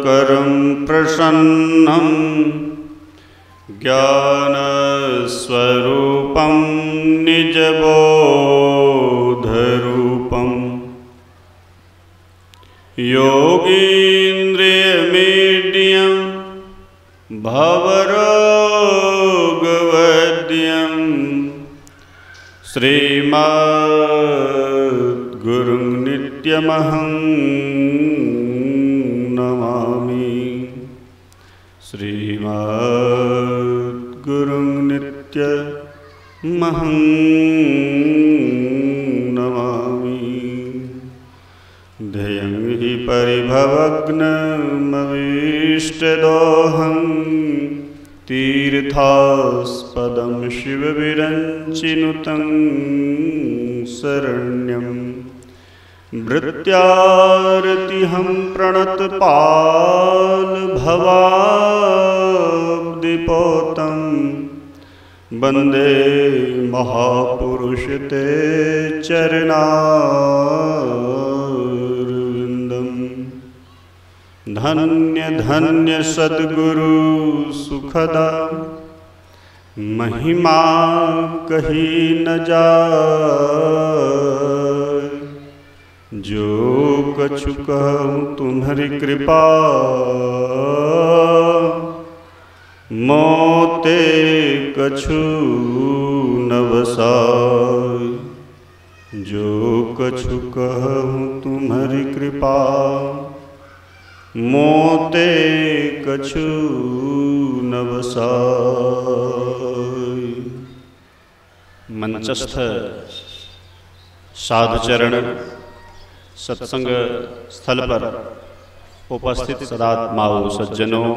करं प्रसन्नं ज्ञानस्वरूपं निजबोधरूपं योगीन्द्रियमीड्यं भवरोगवैद्यं श्रीमद्गुरुं नित्यमहं नमामि। श्रीमद्गुरुं नित्यमहं नमामि। ध्येयं हि परिभवग्नमभीष्टदोहं तीर्थास्पदं शिवविरञ्चिनुतं शरण्यं भृत्यारतिहं प्रणतपालभवाब्धिपोतं वन्दे महापुरुषते चरणारविन्दं। धन्य धन्य सद्गुरु सुखदा महिमा कही न जाए। जो कछु कहूँ तुम्हारी कृपा मोते कछु न बसाए। जो कछु कहूँ तुम्हारी कृपा मोते कछु न बसाए। मंचस्थ साधुचरण सत्संग स्थल पर उपस्थित सदात्माओं, सज्जनों,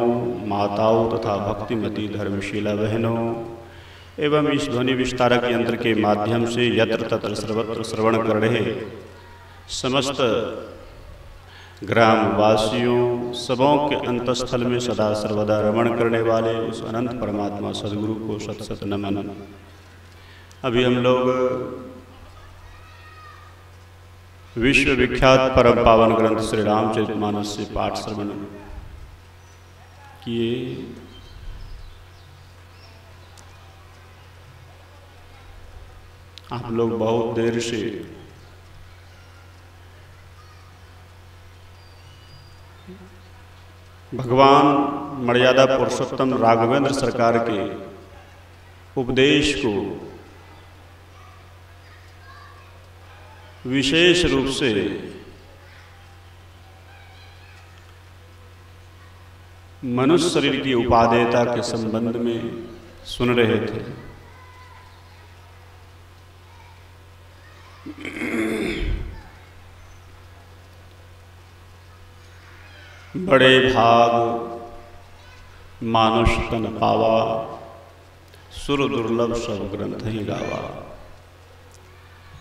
माताओं तथा भक्तिमती धर्मशीला बहनों एवं इस ध्वनि विस्तारक यंत्र के माध्यम से यत्र तत्र सर्वत्र श्रवण कर रहे समस्त ग्रामवासियों सबों के अंतस्थल में सदा सर्वदा रमण करने वाले उस अनंत परमात्मा सदगुरु को सत सत नमन। अभी हम लोग विश्व विख्यात परम पावन ग्रंथ श्री रामचरितमानस से पाठ श्रवण किए। आप लोग बहुत देर से भगवान मर्यादा पुरुषोत्तम राघवेंद्र सरकार के उपदेश को विशेष रूप से मनुष्य शरीर की उपादेयता के संबंध में सुन रहे थे। बड़े भाग मानुष तन पावा, सुर दुर्लभ सब ग्रंथ ही गावा।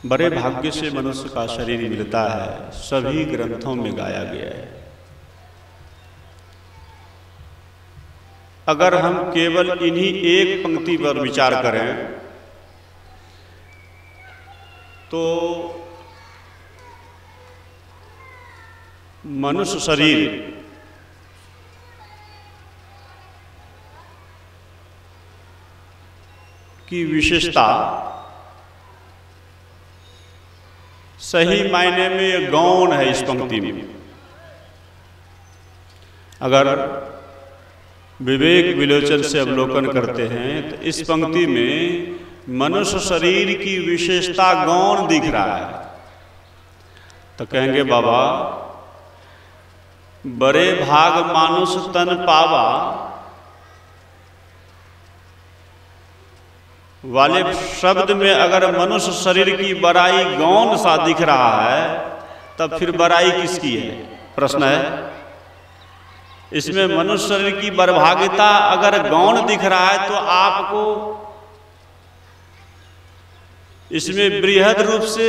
बड़े भाग्य से मनुष्य का शरीर मिलता है, सभी ग्रंथों में गाया गया है। अगर हम केवल इन्हीं एक पंक्ति पर विचार करें तो मनुष्य शरीर की विशेषता सही मायने में ये गौण है। इस पंक्ति में अगर विवेक विलोचन से अवलोकन करते हैं तो इस पंक्ति में मनुष्य शरीर की विशेषता गौण दिख रहा है। तो कहेंगे बाबा बड़े भाग मानुष तन पावा वाले शब्द में अगर मनुष्य शरीर की बड़ाई गौण सा दिख रहा है तब फिर बड़ाई किसकी है? प्रश्न है। इसमें मनुष्य शरीर की बर्भाग्यता अगर गौण दिख रहा है तो आपको इसमें बृहद रूप से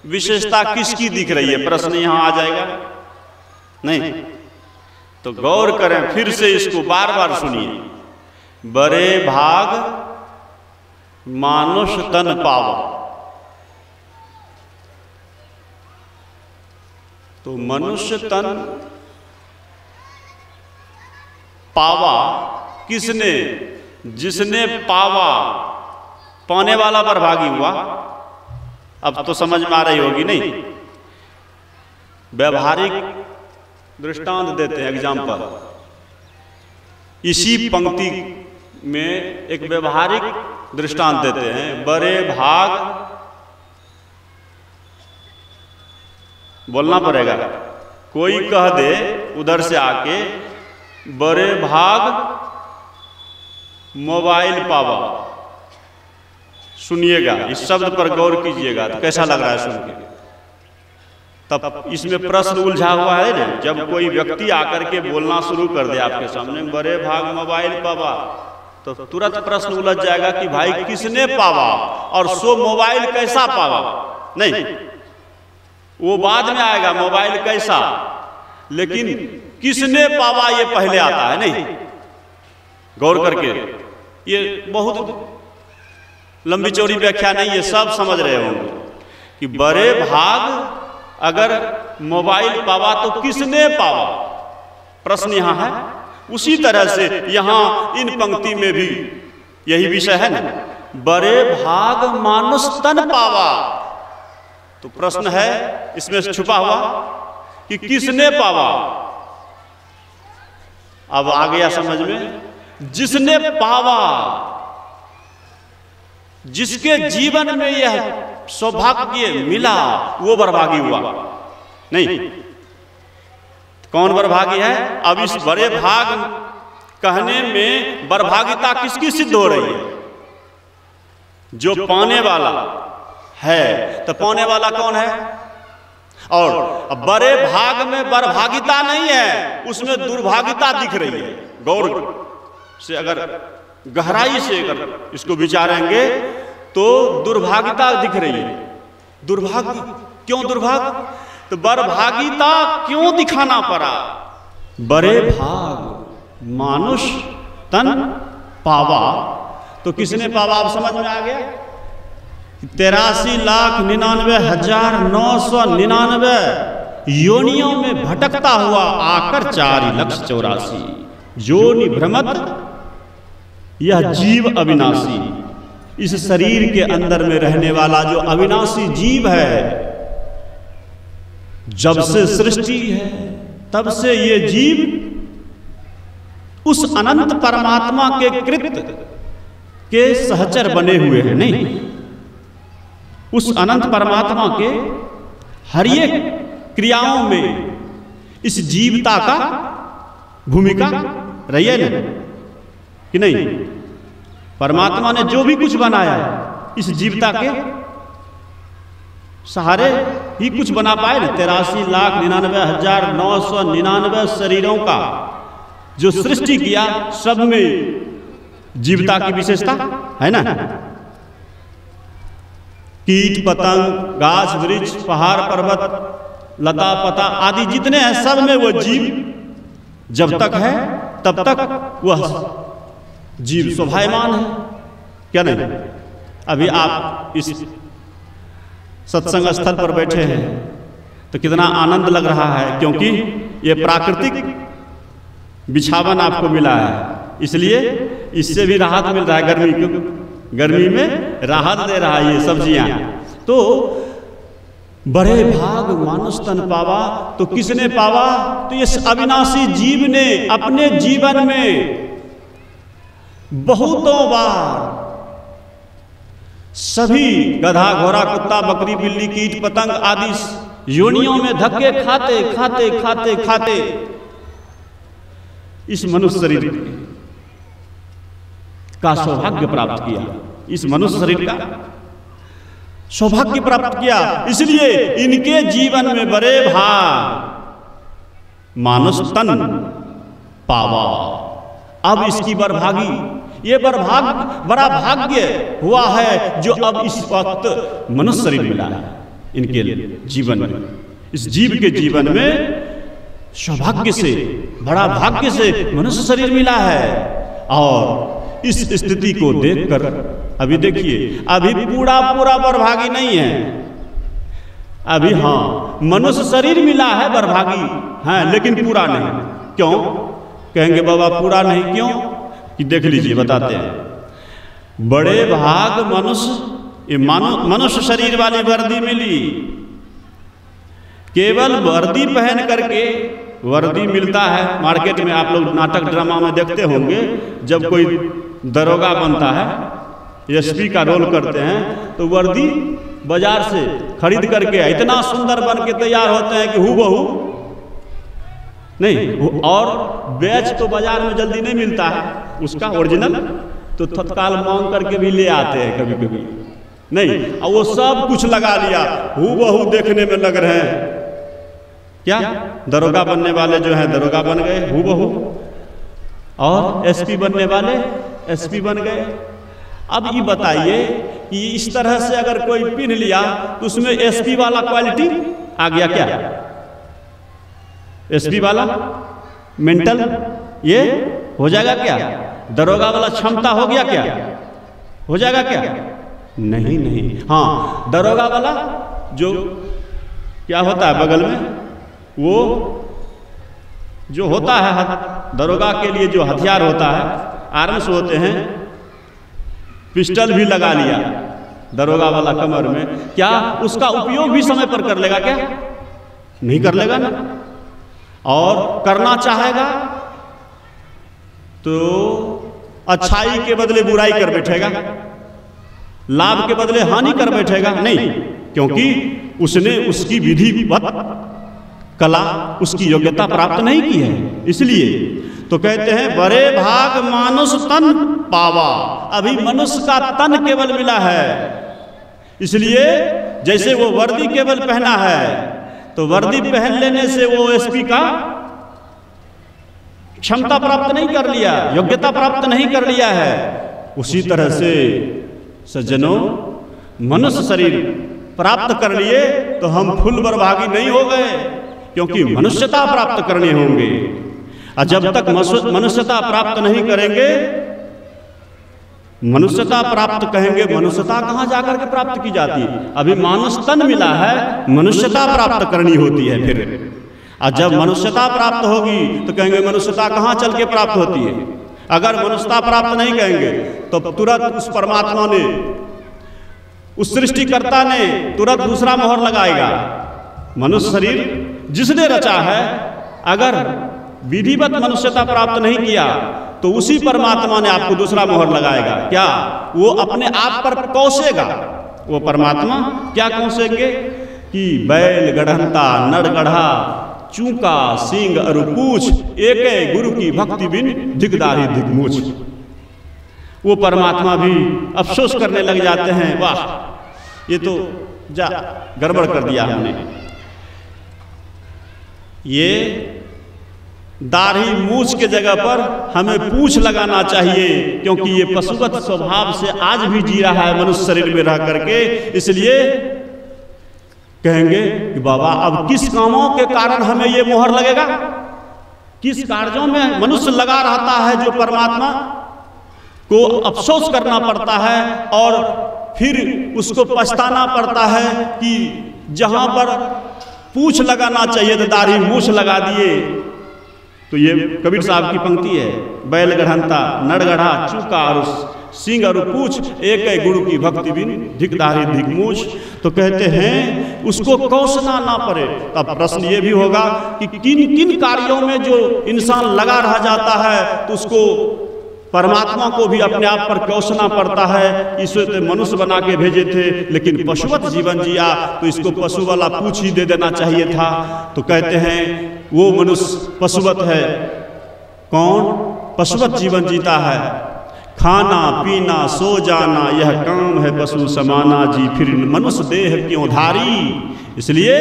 विशेषता किसकी दिख रही है? प्रश्न यहां आ जाएगा। नहीं तो गौर करें, फिर से इसको बार बार सुनिए। बड़े भाग मानुष तन पावा, तो मनुष्य तन पावा किसने? जिसने पावा, पाने वाला बरभागी हुआ। अब तो समझ में आ रही होगी नहीं? व्यवहारिक दृष्टांत देते हैं, एग्जाम्पल। इसी पंक्ति में एक व्यवहारिक दृष्टांत देते हैं। बड़े भाग, बोलना पड़ेगा, कोई कह दे उधर से आके, बड़े भाग मोबाइल पावा। सुनिएगा, इस शब्द पर गौर कीजिएगा तो कैसा लग रहा है सुन के। तब इसमें प्रश्न उलझा हुआ है ना। जब कोई व्यक्ति आकर के बोलना शुरू कर दे आपके सामने, बड़े भाग मोबाइल पावा, तो तुरंत प्रश्न उलझ जाएगा कि भाई किसने पावा और सो मोबाइल कैसा पावा। नहीं, वो बाद में आएगा मोबाइल कैसा, लेकिन किसने पावा ये पहले आता है। नहीं, गौर करके, ये बहुत लंबी चौड़ी व्याख्या नहीं, ये सब समझ रहे होंगे कि बड़े भाग अगर मोबाइल पावा तो किसने पावा, प्रश्न यहां है। उसी तरह से यहां इन पंक्ति में भी यही विषय है ना। बड़े भाग मानुष तन पावा, तो प्रश्न है इसमें छुपा हुआ कि किसने पावा। अब आ गया समझ में, जिसने पावा, जिसके जीवन में यह सौभाग्य मिला वो बरभागी हुआ। नहीं, कौन बरभागी है? अब इस बड़े भाग कहने में बरभागिता किसकी सिद्ध हो रही है? जो पाने वाला है। तो पाने वाला कौन है? और बड़े भाग में बरभागिता नहीं है, उसमें दुर्भागिता दिख रही है। गौर से अगर गहराई से अगर इसको विचारेंगे तो दुर्भागिता दिख रही है। दुर्भाग्य क्यों? दुर्भाग्य तो बरभागिता क्यों दिखाना पड़ा? बड़े भाग मानुष तन पावा, तो किसने पावा? आप समझ में आ गया। 83,99,999 योनियों में भटकता हुआ आकर 4,84,00,000 योनि भ्रमत यह जीव अविनाशी। इस शरीर के अंदर में रहने वाला जो अविनाशी जीव है, जब से सृष्टि है तब से ये जीव उस अनंत परमात्मा के कृत्य के सहचर बने हुए हैं। नहीं, उस अनंत परमात्मा के हर एक क्रियाओं में इस जीवता का भूमिका रही है ना कि नहीं? परमात्मा ने जो भी कुछ बनाया इस जीवता के सहारे ही कुछ बना पाए ना। 83,99,999 शरीरों का जो सृष्टि किया, सब में जीवता की विशेषता है ना। कीट पतंग, गाछ वृक्ष, पहाड़ पर्वत, लता पता आदि जितने हैं, सब में वो जीव जब तक है तब तक वह जीव शोभायमान है। क्या नहीं? अभी आप इस सत्संग स्थल पर बैठे हैं तो कितना आनंद लग रहा है, क्योंकि ये प्राकृतिक बिछावन आपको मिला है, इसलिए इससे भी राहत मिल रहा है। गर्मी में राहत दे रहा है ये सब्जियां। तो बड़े भाग मानुष तन पावा, तो किसने पावा? तो इस अविनाशी जीव ने अपने जीवन में बहुतों बार सभी गधा घोड़ा कुत्ता बकरी बिल्ली कीट पतंग आदि योनियों में धक्के खाते खाते खाते खाते इस मनुष्य शरीर का सौभाग्य प्राप्त किया। इस मनुष्य शरीर का सौभाग्य प्राप्त किया, इसलिए इनके जीवन में बड़े भाग मानुष तन पावा। अब इसकी बरभागी, ये बड़ा भाग्य हुआ है जो अब इस वक्त मनुष्य शरीर मिला है इनके जीवन में। इस जीव के जीवन में सौभाग्य से, बड़ा भाग्य से मनुष्य शरीर मिला है। और इस स्थिति को देखकर अभी देखिए, अभी पूरा बरभागी नहीं है। अभी हाँ, मनुष्य शरीर मिला है बरभागी है, लेकिन पूरा नहीं। क्यों? कहेंगे बाबा पूरा नहीं, क्यों? कि देख लीजिए, बताते हैं। बड़े भाग मनुष्य मनुष्य शरीर वाली वर्दी मिली। केवल वर्दी पहन करके, वर्दी मिलता है मार्केट में, आप लोग नाटक ड्रामा में देखते होंगे, जब कोई दरोगा बनता है, एसपी का रोल करते हैं, तो वर्दी बाजार से खरीद करके इतना सुंदर बन के तैयार होते हैं कि हूबहू नहीं, और बैच तो बाजार में जल्दी नहीं मिलता है उसका ओरिजिनल, तो तत्काल मांग करके भी ले आते हैं कभी कभी नहीं, और वो सब कुछ लगा लिया, हूबहू देखने में लग रहे हैं। क्या दरोगा बनने वाले जो हैं दरोगा बन गए हूबहू, और एसपी बनने वाले एसपी बन गए। अब ये बताइए कि इस तरह से अगर कोई पहन लिया तो उसमें एसपी वाला क्वालिटी आ गया क्या? एसपी वाला मेंटल ये हो जाएगा क्या? दरोगा वाला क्षमता हो गया क्या? हो जाएगा क्या? नहीं नहीं। हाँ, दरोगा वाला जो क्या होता है बगल में, वो जो होता है दरोगा के लिए जो हथियार होता है, आर्म्स होते हैं, पिस्टल भी लगा लिया दरोगा वाला कमर में, क्या उसका उपयोग भी समय पर कर लेगा क्या? नहीं कर लेगा ना। और करना चाहेगा तो अच्छाई के बदले बुराई कर बैठेगा, लाभ के बदले हानि कर बैठेगा नहीं, क्योंकि उसने उसकी विधिवत कला, उसकी योग्यता प्राप्त नहीं की है। इसलिए तो कहते हैं बड़े भाग मानुष तन पावा, अभी मनुष्य का तन केवल मिला है। इसलिए जैसे वो वर्दी केवल पहना है, तो वर्दी पहन लेने से वो एसपी का क्षमता प्राप्त नहीं कर लिया, योग्यता प्राप्त नहीं कर लिया है। उसी तरह से सज्जनों, मनुष्य शरीर प्राप्त कर लिए तो हम फूल बरभागी नहीं हो गए, क्योंकि मनुष्यता प्राप्त करने होंगे। और जब तक मनुष्यता प्राप्त नहीं करेंगे, मनुष्यता प्राप्त कहेंगे, मनुष्यता कहाँ जाकर के प्राप्त की जाती है? अभी मानुष तन मिला है, मनुष्यता प्राप्त करनी होती है फिर। और जब मनुष्यता प्राप्त होगी तो कहेंगे मनुष्यता कहाँ चल के प्राप्त होती है? अगर मनुष्यता प्राप्त नहीं कहेंगे तो तुरंत उस परमात्मा ने, उस सृष्टिकर्ता ने तुरंत दूसरा मोहर लगाएगा। मनुष्य शरीर जिसने रचा है, अगर विधिवत मनुष्यता प्राप्त नहीं किया तो उसी परमात्मा ने आपको दूसरा मोहर लगाएगा। क्या? वो अपने आप पर कौशेगा। वो परमात्मा क्या कौशेंगे कि बैल गढ़ंता नर गढ़ा, चूका सिंह अरु पूछ, एक गुरु की भक्ति बिन दिगदारी दिगमूछ। वो परमात्मा भी अफसोस करने लग जाते हैं, वाह ये तो जा गड़बड़ कर दिया हमने। ये दाढ़ी मूछ के जगह पर हमें पूछ लगाना चाहिए, क्योंकि ये पशुवत स्वभाव से आज भी जी रहा है मनुष्य शरीर में रह करके। इसलिए कहेंगे कि बाबा अब किस कामों के कारण हमें ये मोहर लगेगा? किस कार्यों में मनुष्य लगा रहता है जो परमात्मा को अफसोस करना पड़ता है, और फिर उसको पछताना पड़ता है कि जहां पर पूछ लगाना चाहिए तो दाढ़ी मूछ लगा दिए। तो ये कबीर साहब की पंक्ति है, बैल गढ़ंता नर गढ़ा, चूका और सिंह और पूछ, एक गुरु की भक्ति बिन धिकदारी धिकमूछ। तो कहते हैं उसको कौशना ना पड़े। तब प्रश्न ये भी होगा कि किन किन कार्यों में जो इंसान लगा रह जाता है तो उसको परमात्मा को भी अपने आप पर कौशना पड़ता है। ईश्वर ने मनुष्य बना के भेजे थे, लेकिन पशुवत जीवन जिया तो इसको पशु वाला पूछ ही दे देना चाहिए था। तो कहते हैं वो मनुष्य पशुवत है। कौन पशुवत जीवन जीता है? खाना पीना सो जाना यह काम है पशु समाना जी, फिर मनुष्य देह क्यों धारी। इसलिए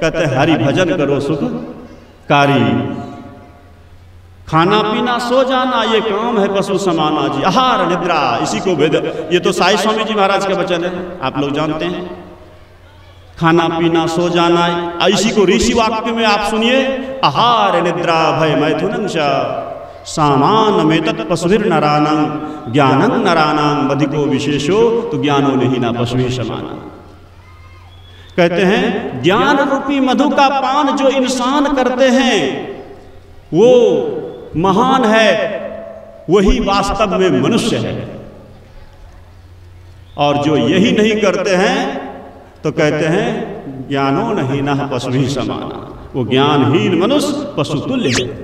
कहते हैं हरि भजन करो सुखकारी। खाना पीना सो जाना ये काम है पशु समाना जी, आहार निद्रा इसी को वेद। ये तो साई स्वामी जी महाराज के वचन है, आप लोग जानते हैं। खाना पीना सो जाना, इसी को ऋषि वाक्य में आप सुनिए, आहार निद्रा भय मैथुनं च सामान में तत् पशुभिर नरानं ज्ञानं नराणां अधिको विशेषो तो ज्ञानो नहीं ना पशु समाना। कहते हैं ज्ञान रूपी मधु का पान जो इंसान करते हैं वो महान है वही वास्तव में मनुष्य है। और जो यही नहीं करते हैं तो कहते हैं ज्ञानो नहीं ना पशु ही समाना, वो ज्ञानहीन मनुष्य पशु तुल्य है।